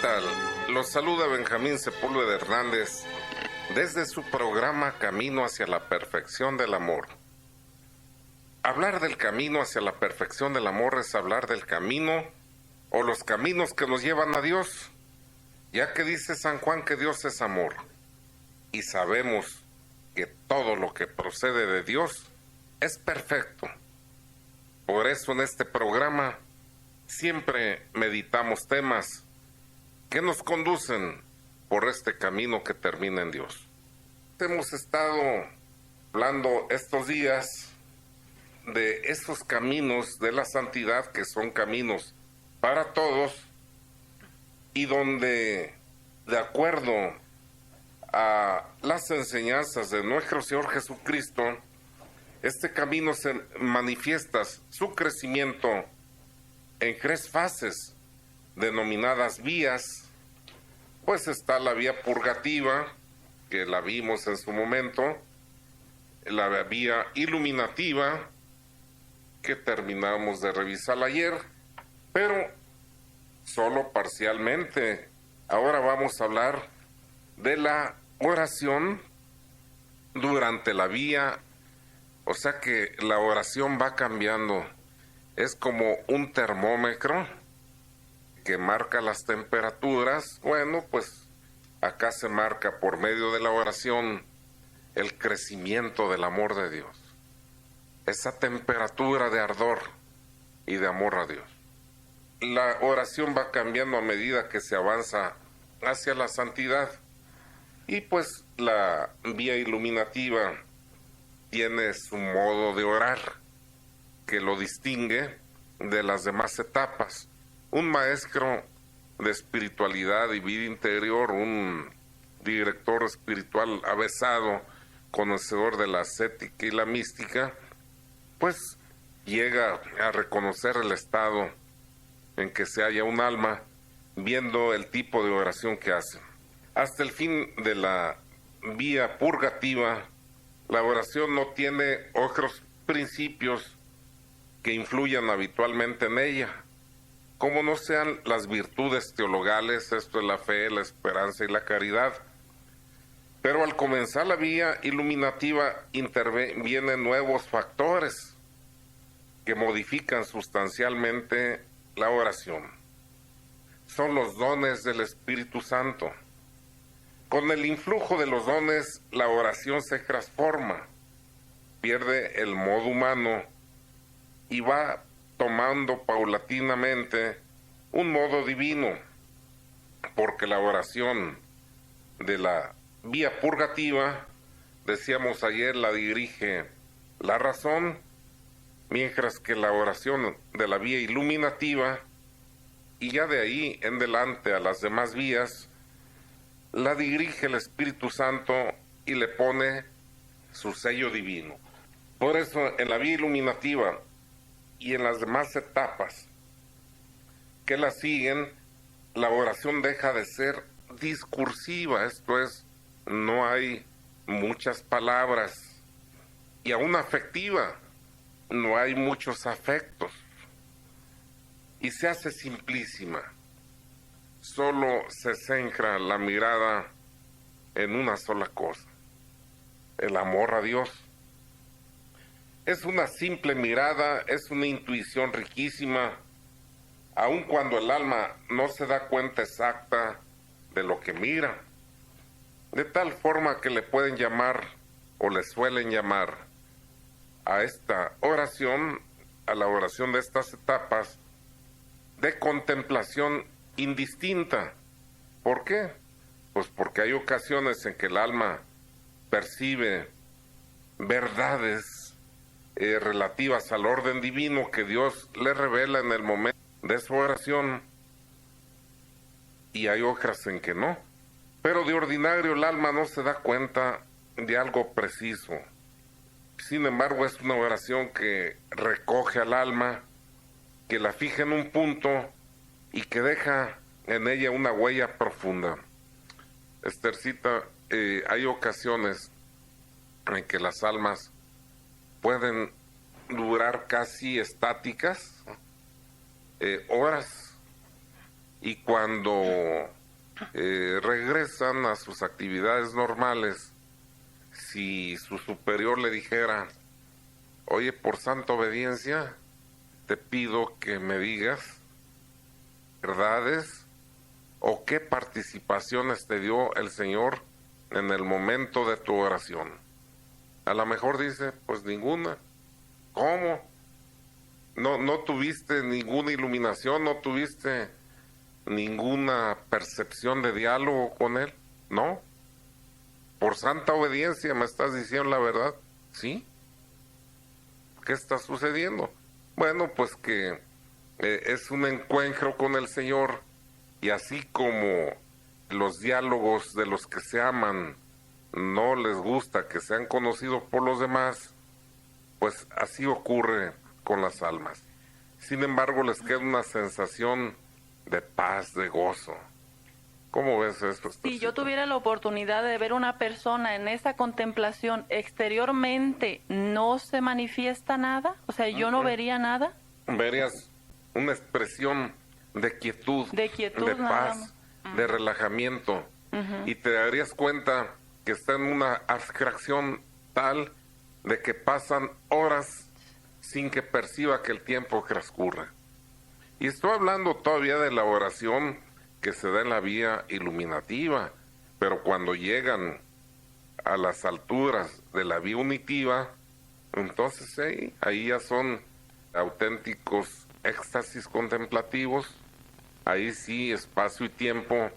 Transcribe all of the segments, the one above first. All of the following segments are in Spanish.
tal? Los saluda Benjamín Sepúlveda Hernández desde su programa Camino hacia la Perfección del Amor. Hablar del camino hacia la perfección del amor es hablar del camino o los caminos que nos llevan a Dios, ya que dice San Juan que Dios es amor, y sabemos que todo lo que procede de Dios es perfecto. Por eso en este programa siempre meditamos temas que nos conducen por este camino que termina en Dios. Hemos estado hablando estos días de estos caminos de la santidad que son caminos para todos y donde, de acuerdo a las enseñanzas de nuestro Señor Jesucristo, este camino se manifiesta su crecimiento en 3 fases denominadas vías. Pues está la vía purgativa, que la vimos en su momento, la vía iluminativa, que terminamos de revisar ayer, pero solo parcialmente. Ahora vamos a hablar de la oración durante la vía, o sea que la oración va cambiando. Es como un termómetro que marca las temperaturas. Bueno, pues acá se marca por medio de la oración el crecimiento del amor de Dios, esa temperatura de ardor y de amor a Dios. La oración va cambiando a medida que se avanza hacia la santidad, y pues la vía iluminativa tiene su modo de orar que lo distingue de las demás etapas. Un maestro de espiritualidad y vida interior, un director espiritual avesado, conocedor de la ascética y la mística, pues llega a reconocer el estado en que se halla un alma viendo el tipo de oración que hace. Hasta el fin de la vía purgativa, la oración no tiene otros principios que influyan habitualmente en ella, como no sean las virtudes teologales, esto es la fe, la esperanza y la caridad. Pero al comenzar la vía iluminativa intervienen nuevos factores que modifican sustancialmente la oración. Son los dones del Espíritu Santo. Con el influjo de los dones, la oración se transforma, pierde el modo humano y va tomando paulatinamente un modo divino, porque la oración de la vía purgativa, decíamos ayer, la dirige la razón, mientras que la oración de la vía iluminativa, y ya de ahí en adelante a las demás vías, la dirige el Espíritu Santo y le pone su sello divino. Por eso en la vía iluminativa y en las demás etapas que la siguen, la oración deja de ser discursiva, esto es, no hay muchas palabras, y aún afectiva, no hay muchos afectos, y se hace simplísima. Solo se centra la mirada en una sola cosa, el amor a Dios. Es una simple mirada, es una intuición riquísima, aun cuando el alma no se da cuenta exacta de lo que mira, de tal forma que le pueden llamar o le suelen llamar a esta oración, a la oración de estas etapas, de contemplación indistinta. ¿Por qué? Pues porque hay ocasiones en que el alma percibe verdades relativas al orden divino que Dios le revela en el momento de su oración, y hay otras en que no. Pero de ordinario el alma no se da cuenta de algo preciso. Sin embargo, es una oración que recoge al alma, que la fija en un punto y que deja en ella una huella profunda. Esthercita, hay ocasiones en que las almas pueden durar casi estáticas, horas, y cuando regresan a sus actividades normales, si su superior le dijera, oye, por santa obediencia, te pido que me digas verdades o qué participaciones te dio el Señor en el momento de tu oración. A lo mejor dice, pues ninguna. ¿Cómo? No tuviste ninguna iluminación, no tuviste ninguna percepción de diálogo con Él. No. Por santa obediencia me estás diciendo la verdad. ¿Sí? ¿Qué está sucediendo? Bueno, pues que es un encuentro con el Señor, y así como los diálogos de los que se aman no les gusta que sean conocidos por los demás, pues así ocurre con las almas. Sin embargo, les queda una sensación de paz, de gozo. ¿Cómo ves esto? Si yo tuviera la oportunidad de ver una persona en esa contemplación, exteriormente no se manifiesta nada, o sea, yo no vería nada. Verías una expresión de quietud, de paz, de relajamiento, y te darías cuenta que está en una abstracción tal de que pasan horas sin que perciba que el tiempo transcurre. Y estoy hablando todavía de la oración que se da en la vía iluminativa, pero cuando llegan a las alturas de la vía unitiva, entonces ahí ya son auténticos éxtasis contemplativos. Ahí sí, espacio y tiempo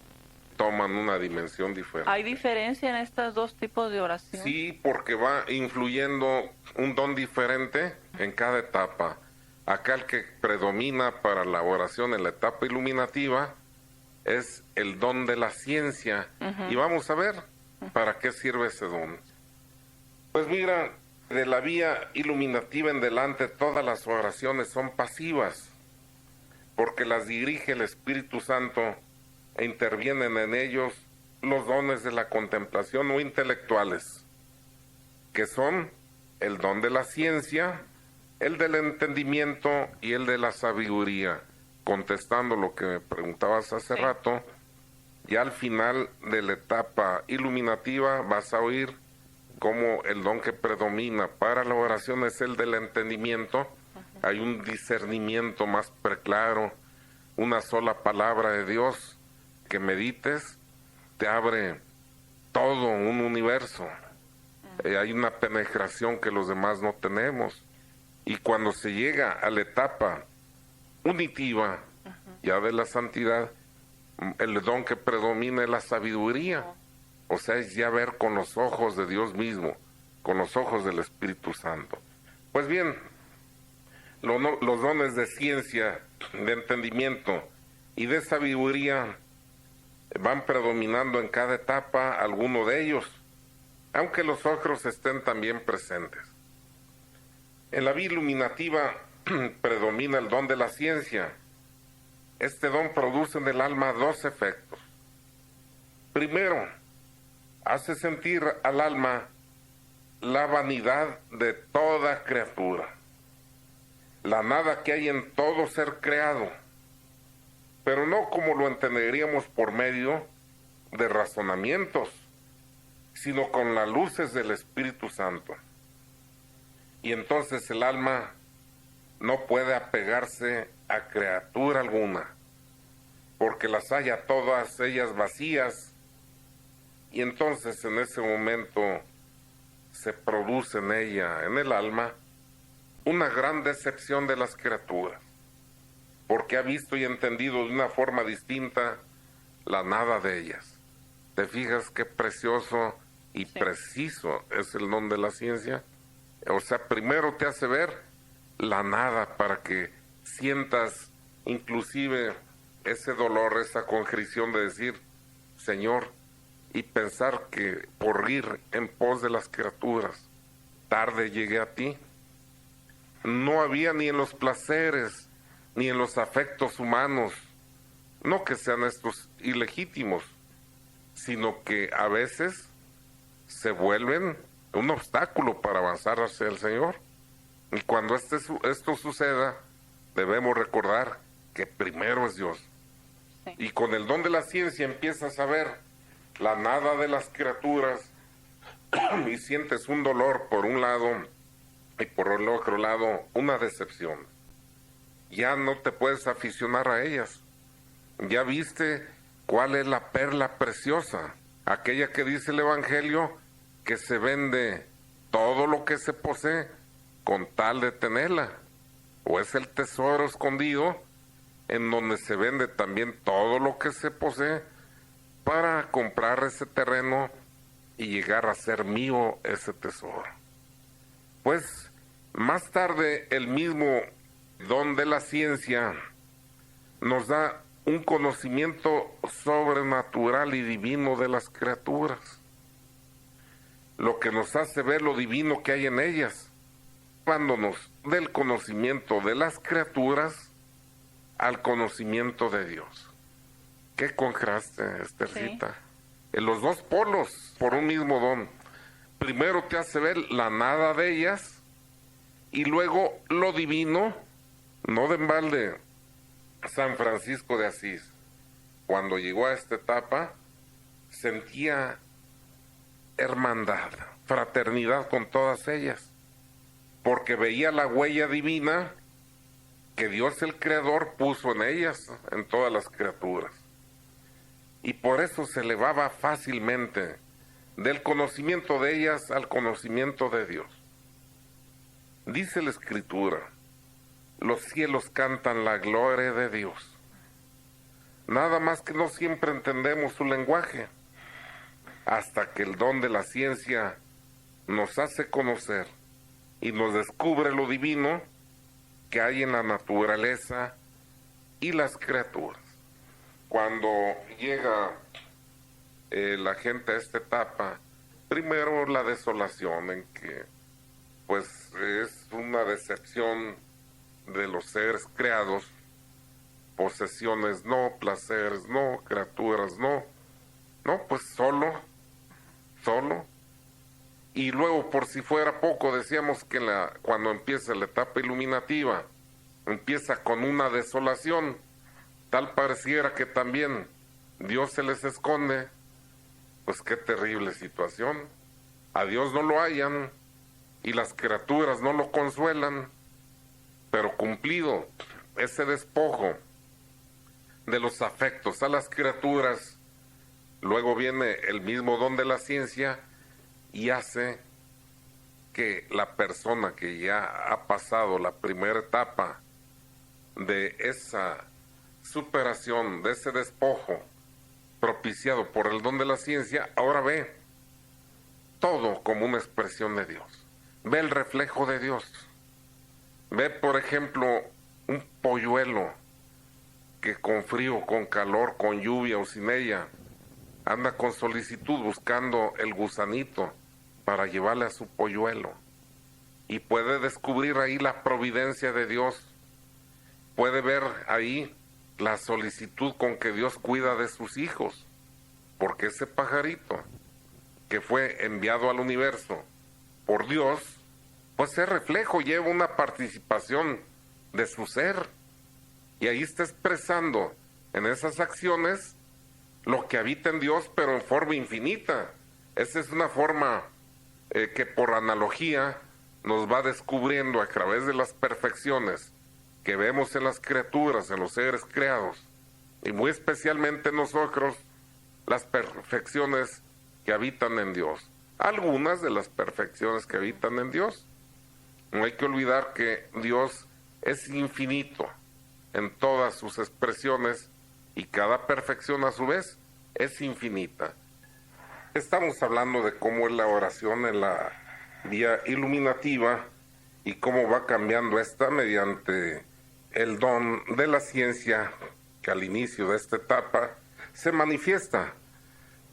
toman una dimensión diferente. ¿Hay diferencia en estos dos tipos de oración? Sí, porque va influyendo un don diferente en cada etapa. Acá el que predomina para la oración en la etapa iluminativa es el don de la ciencia. Y vamos a ver para qué sirve ese don. Pues mira, de la vía iluminativa en delante todas las oraciones son pasivas, porque las dirige el Espíritu Santo e intervienen en ellos los dones de la contemplación o intelectuales, que son el don de la ciencia, el del entendimiento y el de la sabiduría. Contestando lo que me preguntabas hace rato, ya al final de la etapa iluminativa vas a oír cómo el don que predomina para la oración es el del entendimiento. Hay un discernimiento más preclaro, una sola palabra de Dios que medites te abre todo un universo. Hay una penetración que los demás no tenemos, y cuando se llega a la etapa unitiva ya de la santidad, el don que predomina es la sabiduría, o sea, es ya ver con los ojos de Dios mismo, con los ojos del Espíritu Santo. Pues bien, los dones de ciencia, de entendimiento y de sabiduría van predominando en cada etapa alguno de ellos, aunque los otros estén también presentes. En la vía iluminativa predomina el don de la ciencia. Este don produce en el alma dos efectos. Primero, hace sentir al alma la vanidad de toda criatura, la nada que hay en todo ser creado, pero no como lo entenderíamos por medio de razonamientos, sino con las luces del Espíritu Santo. Y entonces el alma no puede apegarse a criatura alguna, porque las halla todas ellas vacías, y entonces en ese momento se produce en ella, en el alma, una gran decepción de las criaturas, porque ha visto y entendido de una forma distinta la nada de ellas. ¿Te fijas qué precioso y preciso es el don de la ciencia? O sea, primero te hace ver la nada para que sientas inclusive ese dolor, esa contrición de decir, Señor, y pensar que por ir en pos de las criaturas, tarde llegué a ti. No había ni en los placeres, ni en los afectos humanos, no que sean estos ilegítimos, sino que a veces se vuelven un obstáculo para avanzar hacia el Señor. Y cuando esto suceda, debemos recordar que primero es Dios. Sí. Y con el don de la ciencia empiezas a ver la nada de las criaturas y sientes un dolor por un lado y por el otro lado una decepción. Ya no te puedes aficionar a ellas. Ya viste cuál es la perla preciosa, aquella que dice el Evangelio que se vende todo lo que se posee con tal de tenerla. O es el tesoro escondido en donde se vende también todo lo que se posee para comprar ese terreno y llegar a ser mío ese tesoro. Pues más tarde el mismo don de la ciencia nos da un conocimiento sobrenatural y divino de las criaturas, lo que nos hace ver lo divino que hay en ellas, llevándonos del conocimiento de las criaturas al conocimiento de Dios. Qué contraste, Esthercita. Sí. En los dos polos, por un mismo don. Primero te hace ver la nada de ellas y luego lo divino. No de embalde San Francisco de Asís, cuando llegó a esta etapa, sentía hermandad, fraternidad con todas ellas, porque veía la huella divina que Dios el Creador puso en ellas, en todas las criaturas. Y por eso se elevaba fácilmente del conocimiento de ellas al conocimiento de Dios. Dice la Escritura: los cielos cantan la gloria de Dios. Nada más que no siempre entendemos su lenguaje, hasta que el don de la ciencia nos hace conocer y nos descubre lo divino que hay en la naturaleza y las criaturas. Cuando llega la gente a esta etapa, primero la desolación, en que pues es una decepción de los seres creados, posesiones no, placeres no, criaturas no, pues solo, y luego por si fuera poco decíamos que cuando empieza la etapa iluminativa, empieza con una desolación, tal pareciera que también Dios se les esconde. Pues qué terrible situación, a Dios no lo hallan y las criaturas no lo consuelan. Pero cumplido ese despojo de los afectos a las criaturas, luego viene el mismo don de la ciencia y hace que la persona que ya ha pasado la primera etapa de esa superación, de ese despojo propiciado por el don de la ciencia, ahora ve todo como una expresión de Dios, ve el reflejo de Dios. Ve, por ejemplo, un polluelo que con frío, con calor, con lluvia o sin ella, anda con solicitud buscando el gusanito para llevarle a su polluelo. Y puede descubrir ahí la providencia de Dios. Puede ver ahí la solicitud con que Dios cuida de sus hijos. Porque ese pajarito que fue enviado al universo por Dios, pues ese reflejo lleva una participación de su ser. Y ahí está expresando en esas acciones lo que habita en Dios, pero en forma infinita. Esa es una forma que por analogía nos va descubriendo a través de las perfecciones que vemos en las criaturas, en los seres creados, y muy especialmente en nosotros, las perfecciones que habitan en Dios. Algunas de las perfecciones que habitan en Dios. No hay que olvidar que Dios es infinito en todas sus expresiones y cada perfección a su vez es infinita. Estamos hablando de cómo es la oración en la vía iluminativa y cómo va cambiando esta mediante el don de la ciencia que al inicio de esta etapa se manifiesta.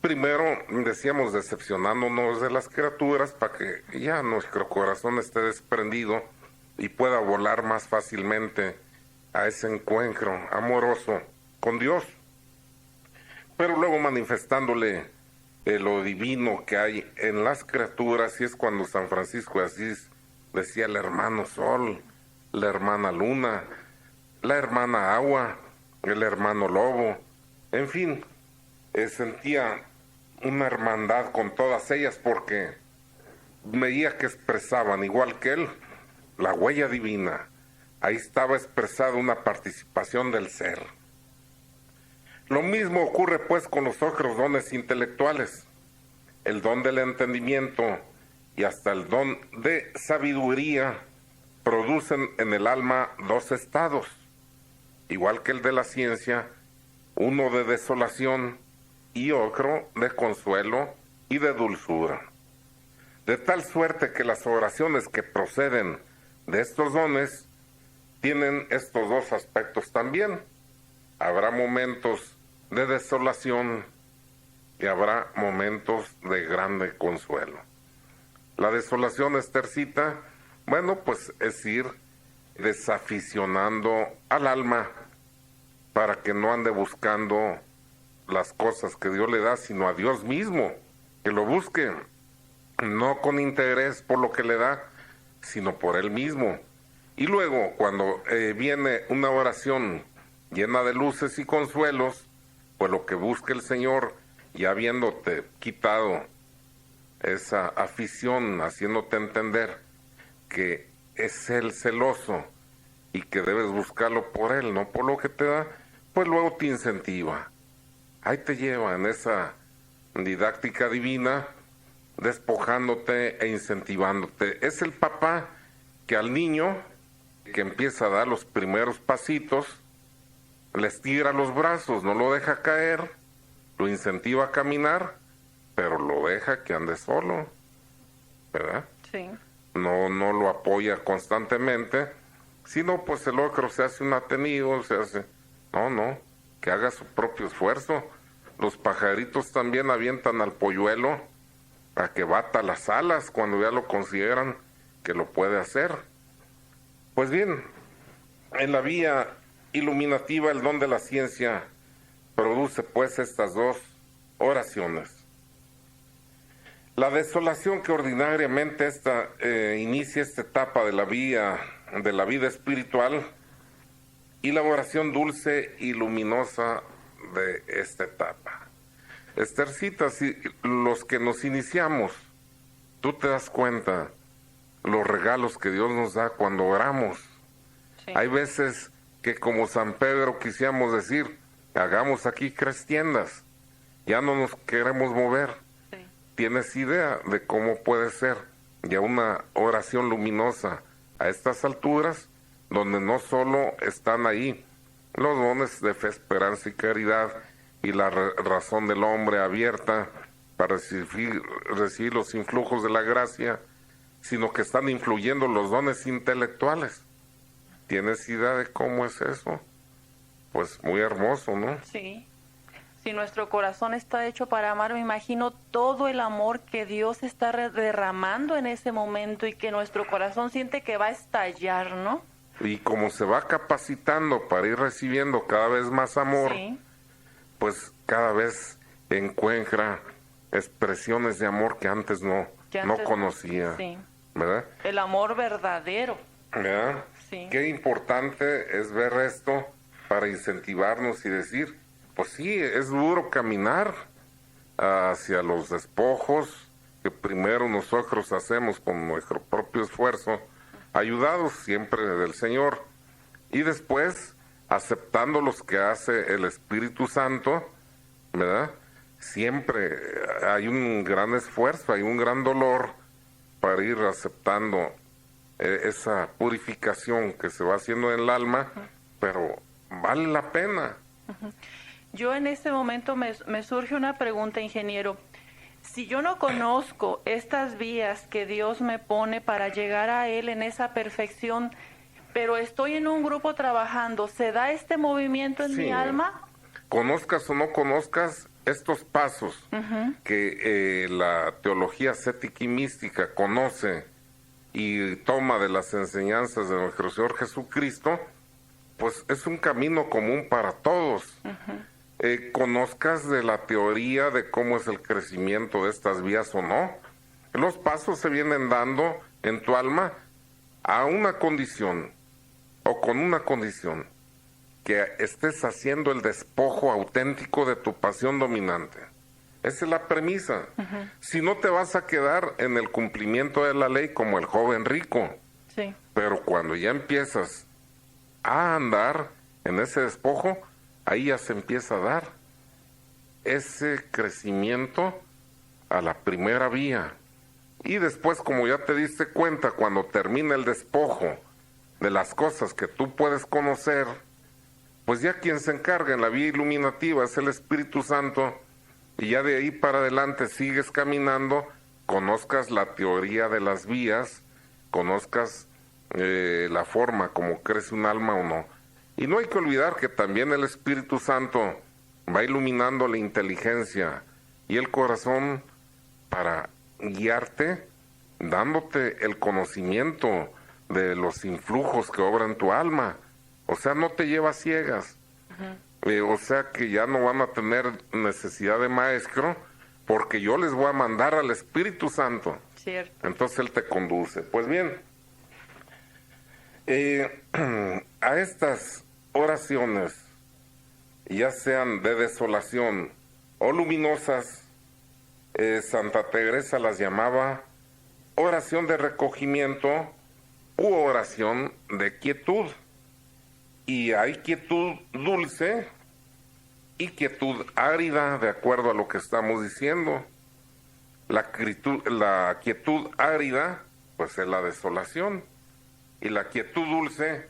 Primero, decíamos, decepcionándonos de las criaturas para que ya nuestro corazón esté desprendido y pueda volar más fácilmente a ese encuentro amoroso con Dios. Pero luego manifestándole lo divino que hay en las criaturas, y es cuando San Francisco de Asís decía el hermano sol, la hermana luna, la hermana agua, el hermano lobo, En fin, sentía una hermandad con todas ellas porque veía que expresaban, igual que él, la huella divina. Ahí estaba expresada una participación del ser. Lo mismo ocurre pues con los otros dones intelectuales. El don del entendimiento y hasta el don de sabiduría producen en el alma dos estados, igual que el de la ciencia, uno de desolación y otro de consuelo y de dulzura. De tal suerte que las oraciones que proceden de estos dones tienen estos dos aspectos también. Habrá momentos de desolación y habrá momentos de grande consuelo. La desolación, Esthercita, bueno, pues es ir desaficionando al alma para que no ande buscando las cosas que Dios le da, sino a Dios mismo, que lo busque, no con interés por lo que le da, sino por Él mismo. Y luego, cuando viene una oración llena de luces y consuelos, pues lo que busca el Señor, ya habiéndote quitado esa afición, haciéndote entender que es Él celoso y que debes buscarlo por Él, no por lo que te da, pues luego te incentiva. Ahí te lleva en esa didáctica divina, despojándote e incentivándote. Es el papá que al niño que empieza a dar los primeros pasitos, le estira los brazos, no lo deja caer, lo incentiva a caminar, pero lo deja que ande solo, ¿verdad? Sí. No lo apoya constantemente, sino pues el otro se hace un atenido, se hace, no, que haga su propio esfuerzo. Los pajaritos también avientan al polluelo a que bata las alas cuando ya lo consideran que lo puede hacer. Pues bien, en la vía iluminativa el don de la ciencia produce pues estas dos oraciones. La desolación que ordinariamente inicia esta etapa de la vida espiritual, y la oración dulce y luminosa de esta etapa. Esthercita, si los que nos iniciamos, tú te das cuenta los regalos que Dios nos da cuando oramos. Sí. Hay veces que como San Pedro quisiéramos decir, hagamos aquí tiendas, ya no nos queremos mover. Sí. ¿Tienes idea de cómo puede ser ya una oración luminosa a estas alturas, donde no solo están ahí los dones de fe, esperanza y caridad y la razón del hombre abierta para recibir los influjos de la gracia, sino que están influyendo los dones intelectuales? ¿Tienes idea de cómo es eso? Pues muy hermoso, ¿no? Sí. Si nuestro corazón está hecho para amar, me imagino todo el amor que Dios está derramando en ese momento y que nuestro corazón siente que va a estallar, ¿no? Y como se va capacitando para ir recibiendo cada vez más amor, Sí. pues cada vez encuentra expresiones de amor que antes no conocía, Sí. ¿verdad? El amor verdadero. ¿Verdad? Sí. Qué importante es ver esto para incentivarnos y decir, pues sí, es duro caminar hacia los despojos que primero nosotros hacemos con nuestro propio esfuerzo, ayudados siempre del Señor, y después aceptando los que hace el Espíritu Santo, ¿verdad? Siempre hay un gran esfuerzo, hay un gran dolor para ir aceptando esa purificación que se va haciendo en el alma, pero vale la pena. Yo en este momento me surge una pregunta, ingeniero. Si yo no conozco estas vías que Dios me pone para llegar a Él en esa perfección, pero estoy en un grupo trabajando, ¿se da este movimiento en mi alma? Conozcas o no conozcas estos pasos que la teología ascética y mística conoce y toma de las enseñanzas de nuestro Señor Jesucristo, pues es un camino común para todos. Conozcas de la teoría de cómo es el crecimiento de estas vías o no, los pasos se vienen dando en tu alma a una condición o con una condición, que estés haciendo el despojo auténtico de tu pasión dominante. Esa es la premisa. Si no, te vas a quedar en el cumplimiento de la ley como el joven rico. Sí. Pero cuando ya empiezas a andar en ese despojo, ahí ya se empieza a dar ese crecimiento a la primera vía. Y después, como ya te diste cuenta, cuando termina el despojo de las cosas que tú puedes conocer, pues ya quien se encarga en la vía iluminativa es el Espíritu Santo, y ya de ahí para adelante sigues caminando, conozcas la teoría de las vías, conozcas la forma como crece un alma o no. Y no hay que olvidar que también el Espíritu Santo va iluminando la inteligencia y el corazón para guiarte, dándote el conocimiento de los influjos que obran tu alma. O sea, no te lleva ciegas. O sea que ya no van a tener necesidad de maestro, porque yo les voy a mandar al Espíritu Santo. Cierto. Entonces Él te conduce. Pues bien, a estas oraciones, ya sean de desolación o luminosas, Santa Teresa las llamaba oración de recogimiento u oración de quietud. Y hay quietud dulce y quietud árida, de acuerdo a lo que estamos diciendo. La quietud árida, pues es la desolación. Y la quietud dulce,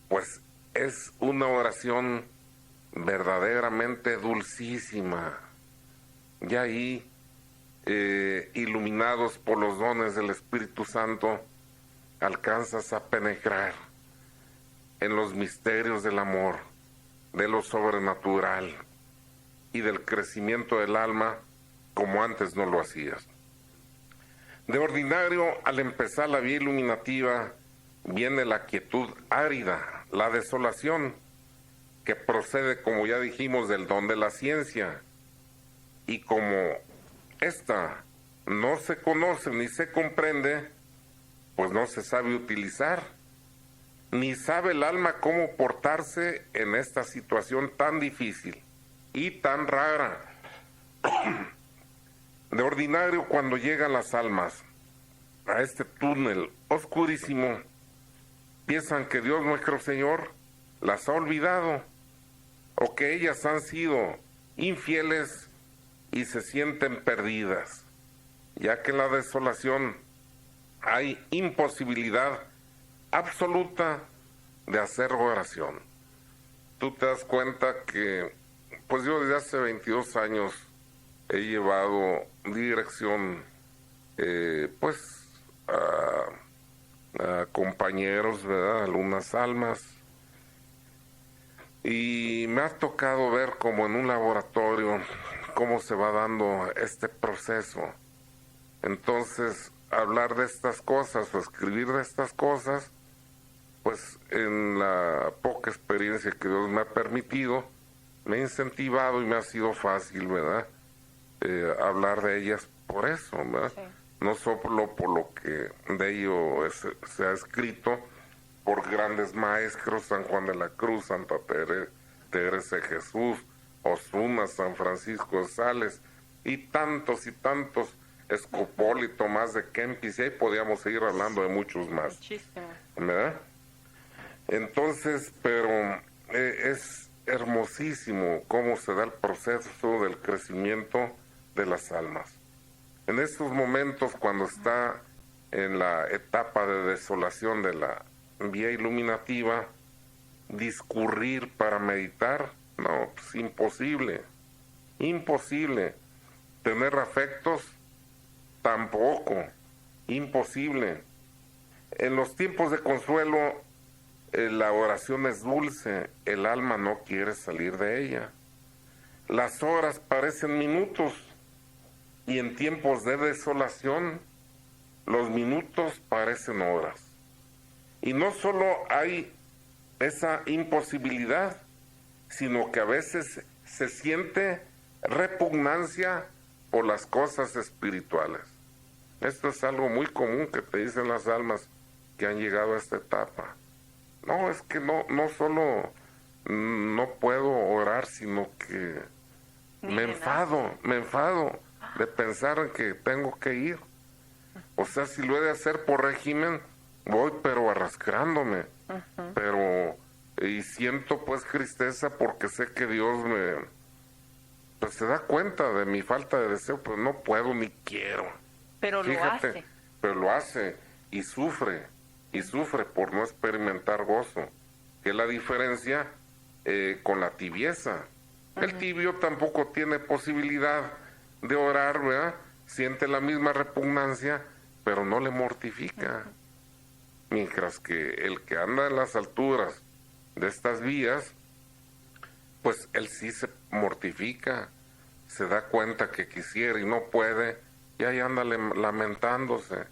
pues es una oración verdaderamente dulcísima. Y ahí, iluminados por los dones del Espíritu Santo, alcanzas a penetrar en los misterios del amor, de lo sobrenatural y del crecimiento del alma como antes no lo hacías. De ordinario, al empezar la vía iluminativa, viene la quietud árida, la desolación, que procede, como ya dijimos, del don de la ciencia. Y como esta no se conoce ni se comprende, pues no se sabe utilizar, ni sabe el alma cómo portarse en esta situación tan difícil y tan rara. De ordinario, cuando llegan las almas a este túnel oscurísimo, piensan que Dios nuestro Señor las ha olvidado, o que ellas han sido infieles y se sienten perdidas, ya que en la desolación hay imposibilidad absoluta de hacer oración. Tú te das cuenta que, pues yo desde hace 22 años he llevado dirección, pues, a compañeros, ¿verdad?, algunas almas, y me ha tocado ver como en un laboratorio cómo se va dando este proceso. Entonces, hablar de estas cosas o escribir de estas cosas, pues en la poca experiencia que Dios me ha permitido, me ha incentivado y me ha sido fácil, ¿verdad?, hablar de ellas por eso, ¿verdad? Sí. No solo por lo que de ello se ha escrito por grandes maestros, San Juan de la Cruz, Santa Teresa de Jesús, Osuna, San Francisco de Sales, y tantos, Escopol y Tomás de Kempis, y ahí podíamos seguir hablando de muchos más. Muchísimo. ¿Verdad? Entonces, pero es hermosísimo cómo se da el proceso del crecimiento de las almas. En estos momentos, cuando está en la etapa de desolación de la vía iluminativa, discurrir para meditar, no, pues imposible. Tener afectos, tampoco, imposible. En los tiempos de consuelo, la oración es dulce, el alma no quiere salir de ella. Las horas parecen minutos, y en tiempos de desolación, los minutos parecen horas. Y no solo hay esa imposibilidad, sino que a veces se siente repugnancia por las cosas espirituales. Esto es algo muy común que te dicen las almas que han llegado a esta etapa. No, es que no solo no puedo orar, sino que me enfado de pensar en que tengo que ir. O sea, si lo he de hacer por régimen, voy pero arrastrándome. Pero, y siento pues tristeza porque sé que Dios pues se da cuenta de mi falta de deseo, pero no puedo ni quiero. Pero lo hace. Pero lo hace y sufre por no experimentar gozo. Que es la diferencia con la tibieza. El tibio tampoco tiene posibilidad de orar, ¿verdad? Siente la misma repugnancia, pero no le mortifica. Mientras que el que anda en las alturas de estas vías, pues él sí se mortifica, se da cuenta que quisiera y no puede, y ahí anda lamentándose.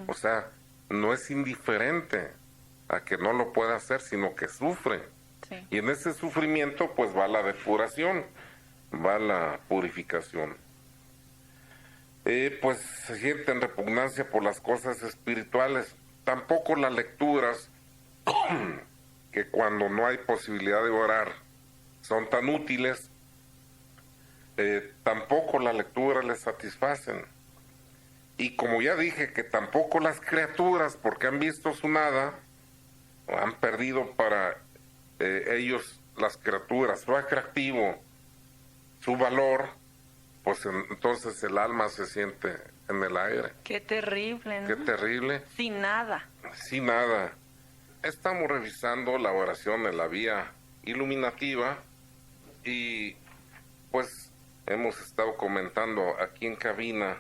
O sea, no es indiferente a que no lo pueda hacer, sino que sufre. Sí. Y en ese sufrimiento pues va la depuración, va la purificación. Pues se sienten repugnancia por las cosas espirituales. Tampoco las lecturas, que cuando no hay posibilidad de orar son tan útiles, tampoco las lecturas les satisfacen. Y como ya dije, que tampoco las criaturas, porque han visto su nada, han perdido para ellos, las criaturas, su atractivo, su valor, pues entonces el alma se siente en el aire. Qué terrible, ¿no? Qué terrible. Sin nada. Sin nada. Estamos revisando la oración en la vía iluminativa y pues hemos estado comentando aquí en cabina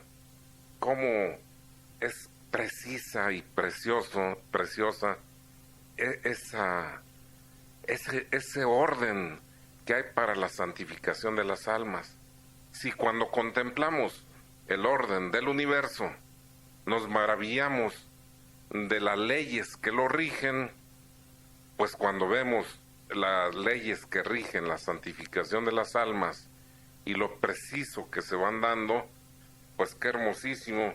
cómo es precisa y preciosa ese orden que hay para la santificación de las almas. Si cuando contemplamos el orden del universo nos maravillamos de las leyes que lo rigen, pues cuando vemos las leyes que rigen la santificación de las almas y lo preciso que se van dando, pues qué hermosísimo.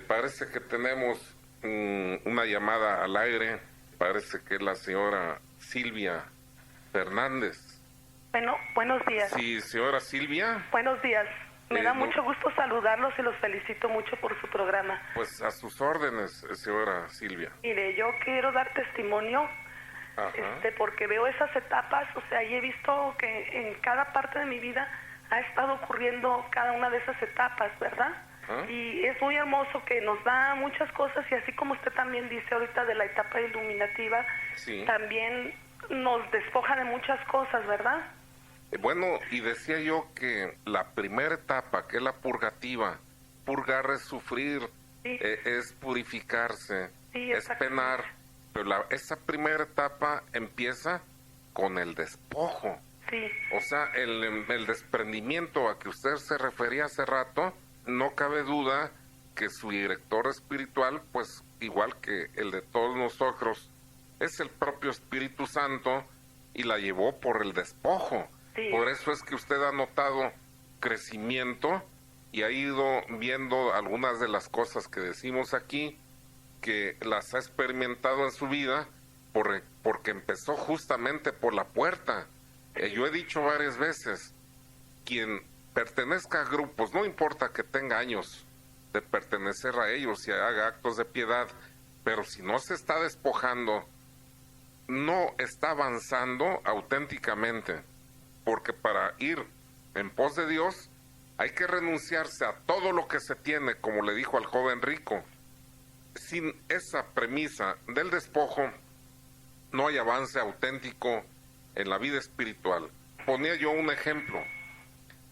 Parece que tenemos una llamada al aire, parece que es la señora Silvia Fernández. Bueno, buenos días. Sí, señora Silvia. Buenos días. Me da mucho gusto saludarlos y los felicito mucho por su programa. Pues a sus órdenes, señora Silvia. Mire, yo quiero dar testimonio, porque veo esas etapas, o sea, y he visto que en cada parte de mi vida ha estado ocurriendo cada una de esas etapas, ¿verdad? Y es muy hermoso que nos da muchas cosas, y así como usted también dice ahorita de la etapa iluminativa, sí, también nos despoja de muchas cosas, ¿verdad? Bueno, y decía yo que la primera etapa, que es la purgativa, purgar es sufrir, sí, es purificarse, sí, es penar, pero esa primera etapa empieza con el despojo. Sí. O sea, el desprendimiento a que usted se refería hace rato, no cabe duda que su director espiritual, pues igual que el de todos nosotros, es el propio Espíritu Santo y la llevó por el despojo. Sí. Por eso es que usted ha notado crecimiento y ha ido viendo algunas de las cosas que decimos aquí, que las ha experimentado en su vida porque empezó justamente por la puerta. Yo he dicho varias veces, quien pertenezca a grupos, no importa que tenga años de pertenecer a ellos y haga actos de piedad, pero si no se está despojando, no está avanzando auténticamente, porque para ir en pos de Dios hay que renunciarse a todo lo que se tiene, como le dijo al joven rico. Sin esa premisa del despojo no hay avance auténtico en la vida espiritual. Ponía yo un ejemplo.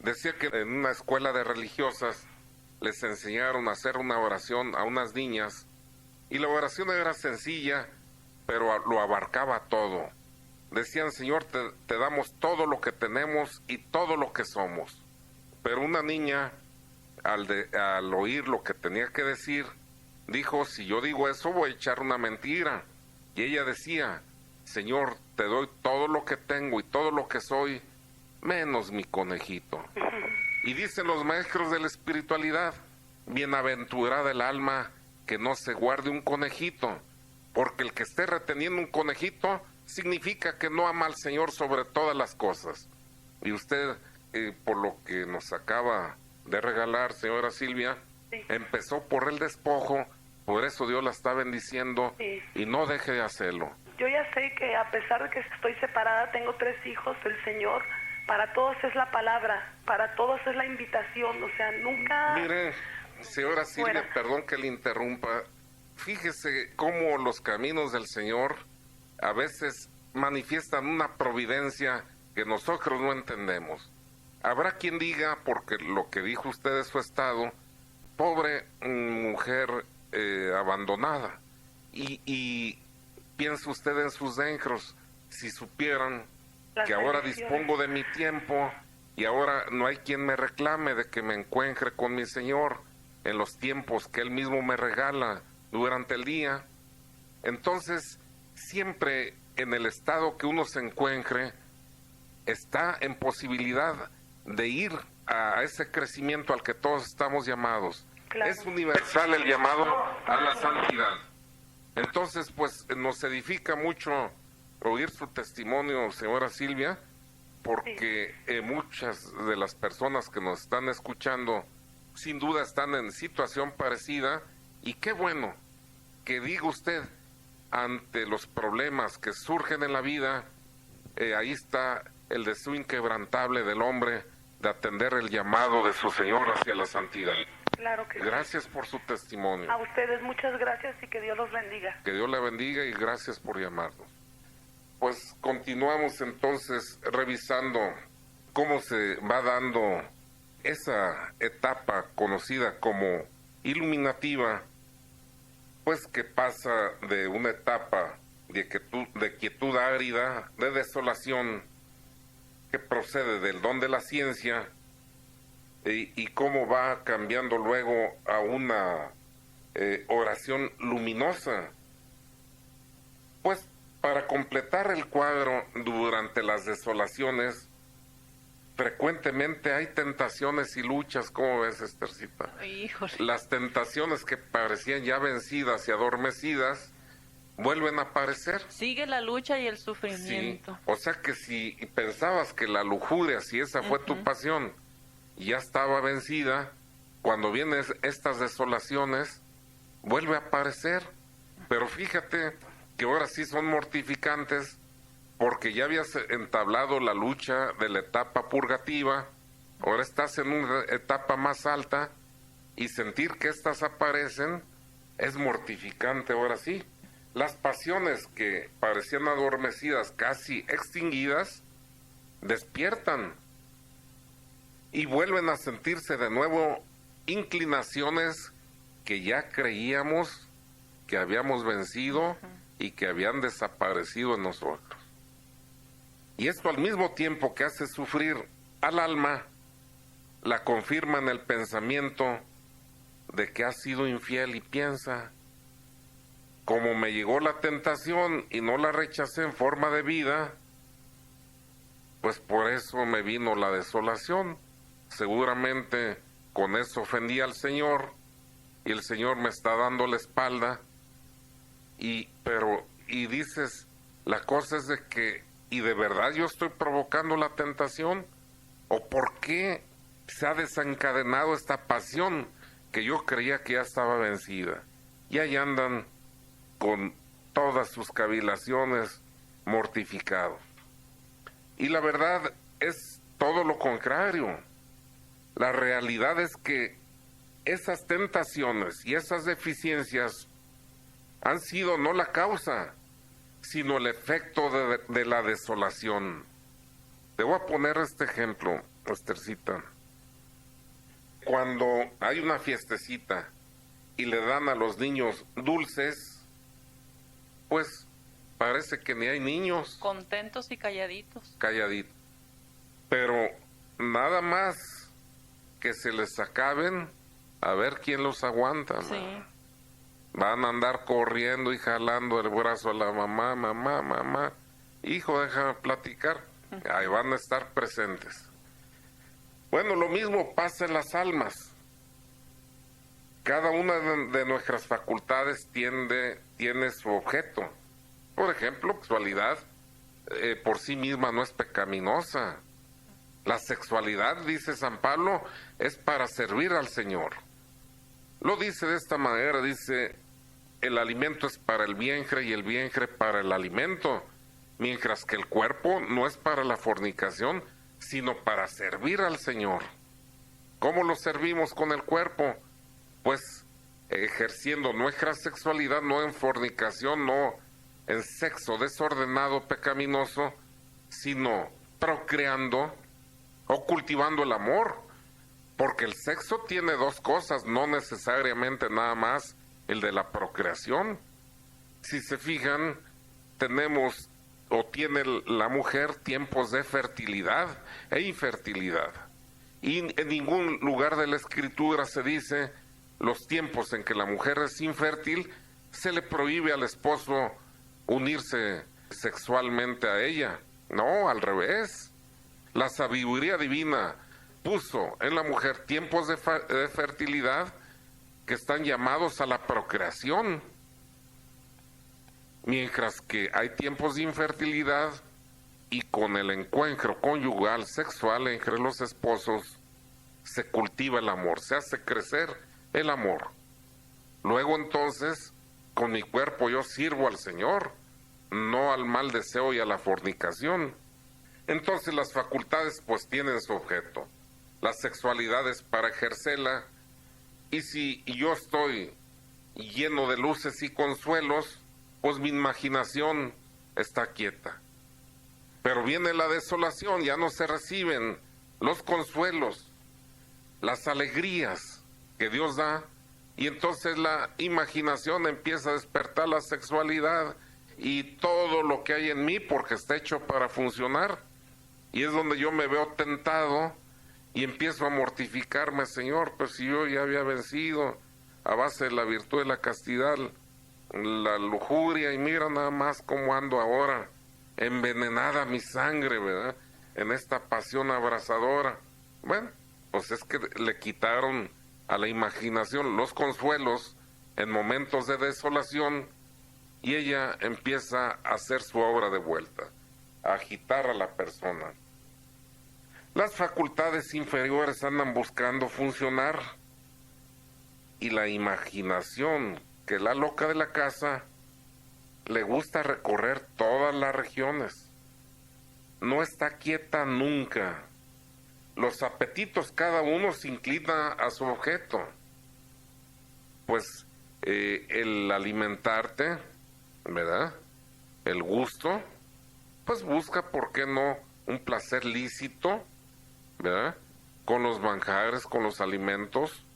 Decía que en una escuela de religiosas les enseñaron a hacer una oración a unas niñas y la oración era sencilla, pero lo abarcaba todo. Decían: Señor, te damos todo lo que tenemos y todo lo que somos. Pero una niña, al oír lo que tenía que decir, dijo: si yo digo eso voy a echar una mentira. Y ella decía: Señor, te doy todo lo que tengo y todo lo que soy, menos mi conejito. Y dicen los maestros de la espiritualidad: bienaventurada el alma que no se guarde un conejito, porque el que esté reteniendo un conejito significa que no ama al Señor sobre todas las cosas. Y usted, por lo que nos acaba de regalar, señora Silvia, sí, empezó por el despojo, por eso Dios la está bendiciendo, sí, y no deje de hacerlo. Yo ya sé que a pesar de que estoy separada, tengo 3 hijos, el Señor, para todos es la palabra, para todos es la invitación, o sea, nunca... Mire, señora Silvia, Fuera. perdón que le interrumpa, fíjese cómo los caminos del Señor a veces manifiestan una providencia que nosotros no entendemos. Habrá quien diga, porque lo que dijo usted de su estado, pobre mujer abandonada, y piensa usted en sus dentros, si supieran Las que ahora bendiciones. dispongo de mi tiempo y ahora no hay quien me reclame de que me encuentre con mi Señor en los tiempos que Él mismo me regala durante el día. Entonces, siempre en el estado que uno se encuentre, está en posibilidad de ir a ese crecimiento al que todos estamos llamados. Claro. Es universal el llamado a la santidad. Entonces, pues nos edifica mucho oír su testimonio, señora Silvia, porque muchas de las personas que nos están escuchando sin duda están en situación parecida, y qué bueno que diga usted, ante los problemas que surgen en la vida, ahí está el deseo inquebrantable del hombre de atender el llamado de su Señor hacia la santidad. Claro que sí. Gracias por su testimonio. A ustedes muchas gracias y que Dios los bendiga. Que Dios la bendiga y gracias por llamarnos. Pues continuamos entonces revisando cómo se va dando esa etapa conocida como iluminativa, pues que pasa de una etapa de quietud árida, de desolación, que procede del don de la ciencia, y cómo va cambiando luego a una oración luminosa. Pues para completar el cuadro, durante las desolaciones, frecuentemente hay tentaciones y luchas. ¿Cómo ves, Estercita? Híjole. Las tentaciones que parecían ya vencidas y adormecidas vuelven a aparecer. Sigue la lucha y el Sí, sufrimiento. o sea que si pensabas que la lujuria, si esa fue tu pasión, ya estaba vencida, cuando vienen estas desolaciones, vuelve a aparecer. Pero fíjate que ahora sí son mortificantes, porque ya habías entablado la lucha de la etapa purgativa, ahora estás en una etapa más alta, y sentir que estas aparecen es mortificante ahora sí. Las pasiones que parecían adormecidas, casi extinguidas, despiertan y vuelven a sentirse de nuevo inclinaciones que ya creíamos que habíamos vencido y que habían desaparecido en nosotros. Y esto, al mismo tiempo que hace sufrir al alma, la confirma en el pensamiento de que ha sido infiel, y piensa: como me llegó la tentación y no la rechacé en forma de vida, pues por eso me vino la desolación. Seguramente con eso ofendí al Señor y el Señor me está dando la espalda. Y dices, la cosa es de que, ¿y de verdad yo estoy provocando la tentación? ¿O por qué se ha desencadenado esta pasión que yo creía que ya estaba vencida? Y ahí andan con todas sus cavilaciones, mortificados. Y la verdad es todo lo contrario. La realidad es que esas tentaciones y esas deficiencias han sido no la causa, sino el efecto de la desolación. Te voy a poner este ejemplo, Estercita. Cuando hay una fiestecita y le dan a los niños dulces, pues parece que ni hay niños. Contentos y calladitos. Calladitos. Pero nada más que se les acaben, a ver quién los aguanta. Sí. Van a andar corriendo y jalando el brazo a la mamá. Hijo, déjame platicar. Ahí van a estar presentes. Bueno, lo mismo pasa en las almas. Cada una de nuestras facultades tiene su objeto. Por ejemplo, sexualidad por sí misma no es pecaminosa. La sexualidad, dice San Pablo, es para servir al Señor. Lo dice de esta manera, dice, el alimento es para el vientre y el vientre para el alimento, mientras que el cuerpo no es para la fornicación, sino para servir al Señor. ¿Cómo lo servimos con el cuerpo? Pues ejerciendo nuestra sexualidad, no en fornicación, no en sexo desordenado, pecaminoso, sino procreando o cultivando el amor, porque el sexo tiene dos cosas, no necesariamente nada más el de la procreación. Si se fijan, tenemos o tiene la mujer tiempos de fertilidad e infertilidad, y en ningún lugar de la Escritura se dice los tiempos en que la mujer es infértil, se le prohíbe al esposo unirse sexualmente a ella. No, al revés. La sabiduría divina puso en la mujer tiempos de fertilidad que están llamados a la procreación, mientras que hay tiempos de infertilidad y con el encuentro conyugal sexual entre los esposos se cultiva el amor, se hace crecer el amor. Luego entonces, con mi cuerpo yo sirvo al Señor, no al mal deseo y a la fornicación. Entonces las facultades pues tienen su objeto. La sexualidad es para ejercerla, y si yo estoy lleno de luces y consuelos, pues mi imaginación está quieta. Pero viene la desolación, ya no se reciben los consuelos, las alegrías que Dios da, y entonces la imaginación empieza a despertar la sexualidad y todo lo que hay en mí, porque está hecho para funcionar, y es donde yo me veo tentado y empiezo a mortificarme. Señor, pues si yo ya había vencido a base de la virtud de la castidad, la lujuria, y mira nada más cómo ando ahora, envenenada mi sangre, ¿verdad?, en esta pasión abrasadora. Bueno, pues es que le quitaron a la imaginación los consuelos en momentos de desolación, y ella empieza a hacer su obra de vuelta, a agitar a la persona. Las facultades inferiores andan buscando funcionar, y la imaginación, que la loca de la casa, le gusta recorrer todas las regiones. No está quieta nunca. Los apetitos, cada uno se inclina a su objeto. Pues el alimentarte, ¿verdad?, el gusto, pues busca, ¿por qué no?, un placer lícito, ¿verdad?, con los manjares, con los alimentos,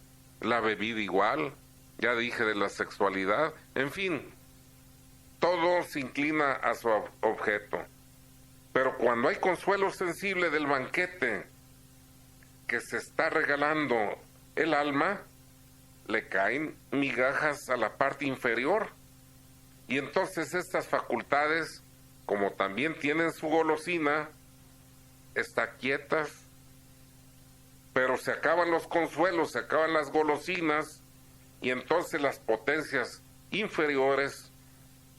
la bebida igual, ya dije de la sexualidad, en fin, todo se inclina a su objeto. Pero cuando hay consuelo sensible del banquete que se está regalando el alma, le caen migajas a la parte inferior, y entonces estas facultades, como también tienen su golosina, están quietas, pero se acaban los consuelos, se acaban las golosinas, y entonces las potencias inferiores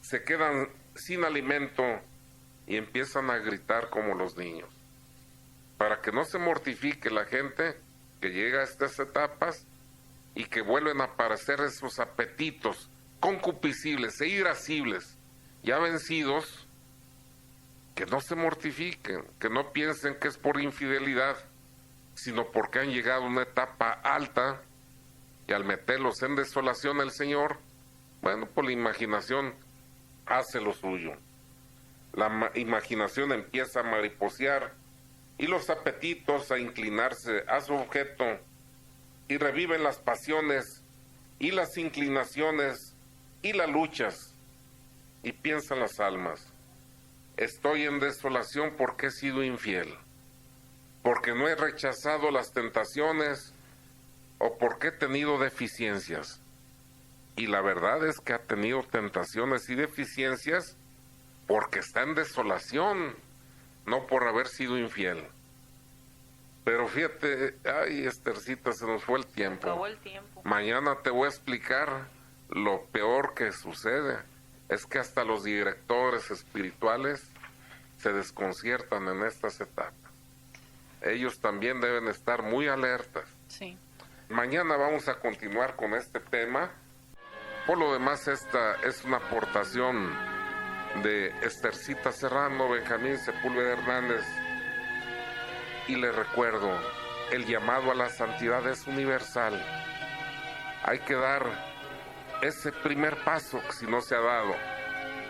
se quedan sin alimento y empiezan a gritar como los niños. Para que no se mortifique la gente que llega a estas etapas y que vuelven a aparecer esos apetitos concupiscibles e irascibles ya vencidos, que no se mortifiquen, que no piensen que es por infidelidad, sino porque han llegado a una etapa alta, y al meterlos en desolación el Señor, bueno, pues la imaginación hace lo suyo. La imaginación empieza a mariposear y los apetitos a inclinarse a su objeto, y reviven las pasiones y las inclinaciones y las luchas, y piensan las almas: estoy en desolación porque he sido infiel, porque no he rechazado las tentaciones, o porque he tenido deficiencias. Y la verdad es que ha tenido tentaciones y deficiencias porque está en desolación, no por haber sido infiel. Pero fíjate, ay, Estercita, se nos fue el tiempo. Acabó el tiempo. Mañana te voy a explicar lo peor que sucede. Es que hasta los directores espirituales se desconciertan en estas etapas. Ellos también deben estar muy alertas. Sí. Mañana vamos a continuar con este tema. Por lo demás, esta es una aportación de Estercita Serrano, Benjamín Sepúlveda Hernández. Y le recuerdo, el llamado a la santidad es universal. Hay que dar ese primer paso que si no se ha dado,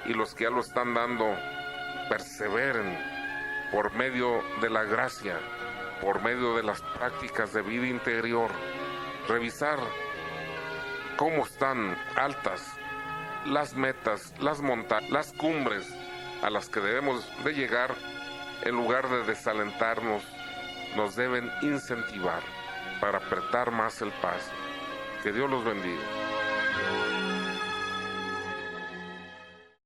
y los que ya lo están dando, perseveren por medio de la gracia, por medio de las prácticas de vida interior, revisar cómo están altas las metas, las montañas, las cumbres a las que debemos de llegar. En lugar de desalentarnos, nos deben incentivar para apretar más el paso. Que Dios los bendiga.